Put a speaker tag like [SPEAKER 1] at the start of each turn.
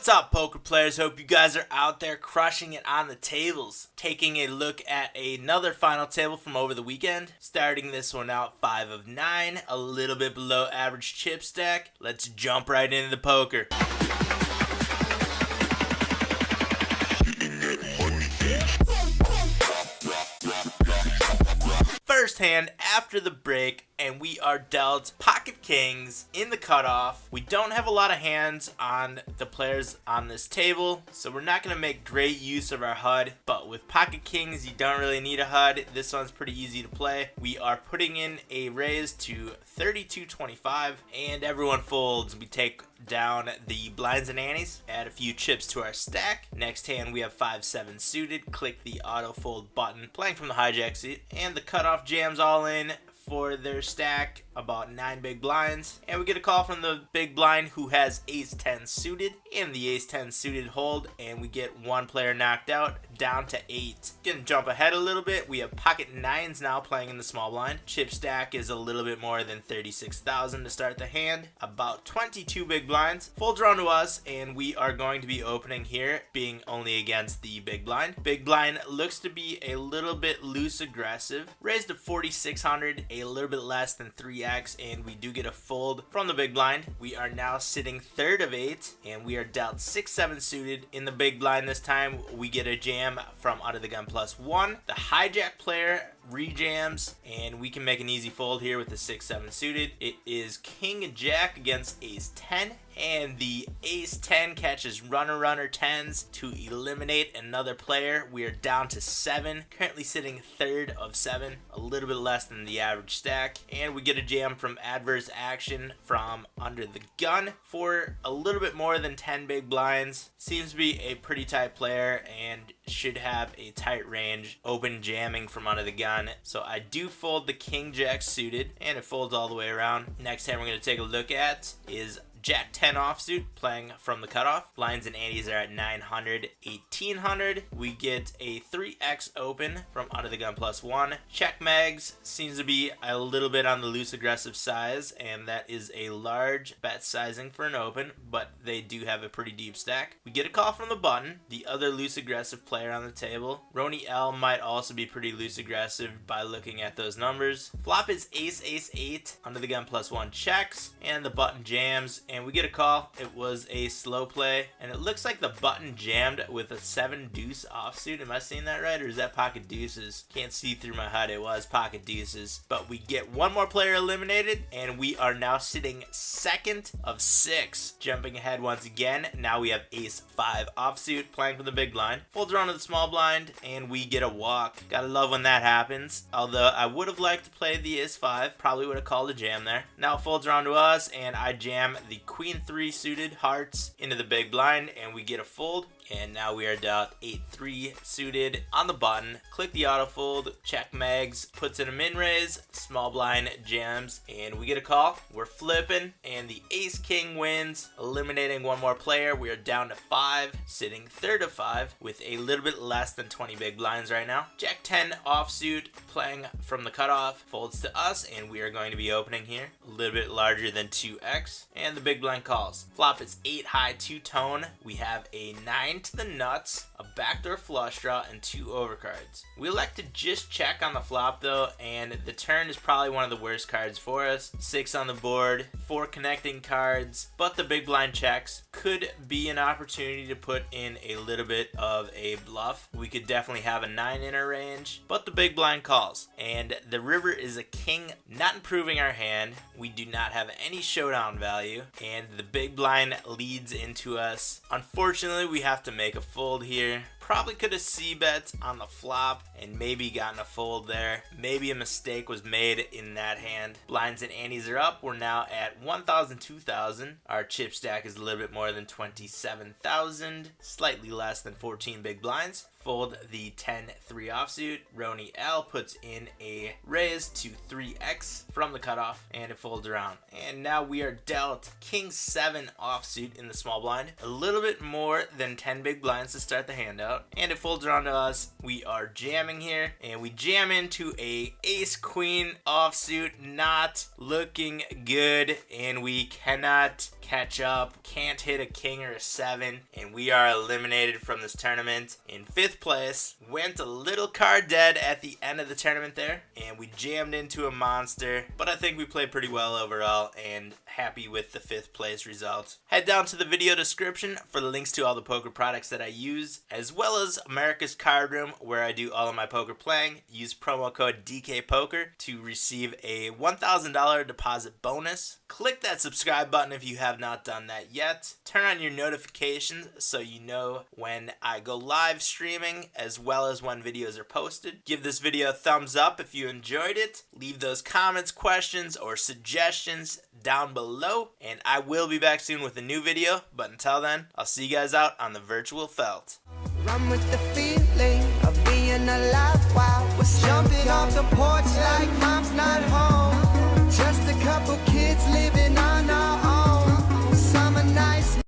[SPEAKER 1] What's up, poker players? Hope you guys are out there crushing it on the tables. Taking a look at another final table from over the weekend. Starting this one out 5 of 9, a little bit below average chip stack. Let's jump right into the poker. First hand after the break, and we are dealt pocket kings in the cutoff. We don't have a lot of hands on the players on this table, so we're not going to make great use of our HUD, but with pocket kings you don't really need a HUD. This one's pretty easy to play. We are putting in a raise to 32.25 and everyone folds. We take down the blinds and antes, add a few chips to our stack. Next hand we have 5-7 suited, click the auto fold button, playing from the hijack seat, and the cutoff jams all in for their stack, about 9 big blinds, and we get a call from the big blind who has ace-10 suited, and the ace-10 suited hold, and we get one player knocked out, down to 8. Gonna jump ahead a little bit. We have pocket 9s now playing in the small blind. Chip stack is a little bit more than 36,000 to start the hand, about 22 big blinds. Folds around to us, and we are going to be opening here, being only against the big blind. Big blind looks to be a little bit loose aggressive, raised to 4,600, a little bit less than 3x, and we do get a fold from the big blind. We are now sitting third of 8, and we are dealt 6-7 suited in the big blind. This time we get a jam from out of the gun +1. The hijack player rejams, and we can make an easy fold here with the 6-7 suited. It is king and jack against ace-10, and the ace-10 catches runner 10s to eliminate another player. We are down to 7, currently sitting third of 7, a little bit less than the average stack, and we get a jam from adverse action from under the gun for a little bit more than 10 big blinds. Seems to be a pretty tight player and should have a tight range, open jamming from under the gun. So I do fold the king jack suited, and it folds all the way around. Next hand we're going to take a look at is Jack-10 offsuit, playing from the cutoff. Blinds and antes are at 900, 1800. We get a 3x open from under the gun +1. Check mags seems to be a little bit on the loose aggressive size, and that is a large bet sizing for an open, but they do have a pretty deep stack. We get a call from the button, the other loose aggressive player on the table. Rony L might also be pretty loose aggressive by looking at those numbers. Flop is ace-8 under the gun +1 checks, and the button jams, and we get a call. It was a slow play, and it looks like the button jammed with a 7 deuce offsuit. Am I seeing that right, or is that pocket deuces? Can't see through my HUD. It was pocket deuces, but we get one more player eliminated, and we are now sitting second of 6. Jumping ahead once again, now we have ace-5 offsuit, playing from the big blind. Folds around to the small blind, and we get a walk. Gotta love when that happens, although I would have liked to play the ace-5, probably would have called a jam there. Now it folds around to us, and I jam the queen-3 suited hearts into the big blind, and we get a fold. And now we are dealt 8-3 suited on the button. Click the auto fold, check mags, puts in a min raise, small blind jams, and we get a call. We're flipping, and the ace king wins, eliminating one more player. We are down to 5, sitting third of 5 with a little bit less than 20 big blinds right now. Jack-10 offsuit, playing from the cutoff, folds to us, and we are going to be opening here, a little bit larger than 2x, and the big blind calls. Flop is 8 high 2 tone. We have a 9 to the nuts, a backdoor flush draw, and 2 overcards. We elect to just check on the flop though, and the turn is probably one of the worst cards for us. 6 on the board, 4 connecting cards, but the big blind checks. Could be an opportunity to put in a little bit of a bluff. We could definitely have a 9 in our range, but the big blind calls, and the river is a king, not improving our hand. We do not have any showdown value, and the big blind leads into us. Unfortunately, we have to make a fold here. Probably could have c-bet on the flop and maybe gotten a fold there. Maybe a mistake was made in that hand. Blinds and antes are up. We're now at 1,000, 2,000. Our chip stack is a little bit more than 27,000. Slightly less than 14 big blinds. Fold the 10-3 offsuit. Rony L puts in a raise to 3x from the cutoff, and it folds around. And now we are dealt king-7 offsuit in the small blind. A little bit more than 10 big blinds to start the hand out, and it folds around to us. We are jamming here, and we jam into a ace-queen offsuit. Not looking good, and we cannot catch up, can't hit a king or a 7, and we are eliminated from this tournament. In 5th place, went a little card dead at the end of the tournament there, and we jammed into a monster, but I think we played pretty well overall, and happy with the 5th place result. Head down to the video description for the links to all the poker products that I use, as well as America's Card Room, where I do all of my poker playing. Use promo code DKPoker to receive a $1,000 deposit bonus. Click that subscribe button if you have not done that yet. Turn on your notifications so you know when I go live streaming, as well as when videos are posted. Give this video a thumbs up if you enjoyed it. Leave those comments, questions, or suggestions down below, and I will be back soon with a new video. But until then, I'll see you guys out on the virtual felt.
[SPEAKER 2] Run with the feeling of being alive while we're jumping off the porch like mom's not home. Just a couple kids living on our